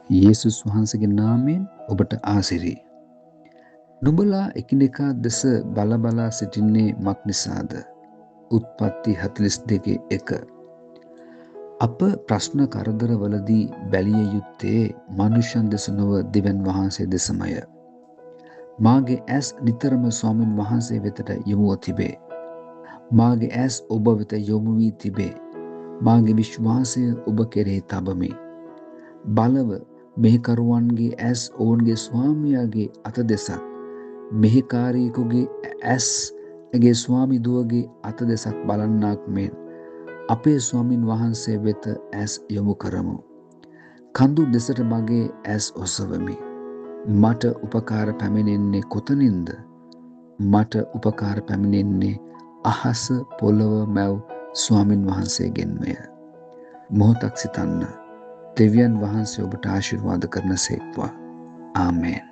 යේසුස් වහන්සේගේ නාමයෙන් ඔබට ආසිරි. නුඹලා එකිනෙකා දෙස බලබලා සිටින්නේ මක් නිසාද? උත්පත්ති 42:1. අප ප්‍රශ්න කරදර වලදී බැලිය යුත්තේ මනුෂ්‍යයන් දෙස නොව දෙවියන් වහන්සේ දෙසමය. මාගේ ඇස් නිතරම ස්වාමින් වහන්සේ වෙතට යොමුව තිබේ. මාගේ ඇස් ඔබ වෙත යොමු වී තිබේ. මාගේ විශ්වාසය ඔබ කෙරෙහි තබමි. බලව මෙහෙකරුවන්ගේ ඇස් ඔවුන්ගේ ස්වාමියාගේ අත දෙසත්, මෙහෙකාරියෙකුගේ ඇස් ඇගේ ස්වාමි දුවගේ අත දෙසත් බලන්නාක් මෙන් අපේ ස්වාමින් වහන්සේ වෙත ඇස් යොමු කරමු. කඳු දෙසට මගේ ඇස් ඔසවමි. මට උපකාර පැමිණෙන්නේ කොතනින්ද? මට උපකාර පැමිණෙන්නේ අහස පොළව මැව් ස්වාමින් වහන්සේගෙන්මය. මොහොතක් සිතන්න. දෙවියන් වහන්සේ ඔබට ආශිර්වාද කරන සේක්වා. ආමේන්.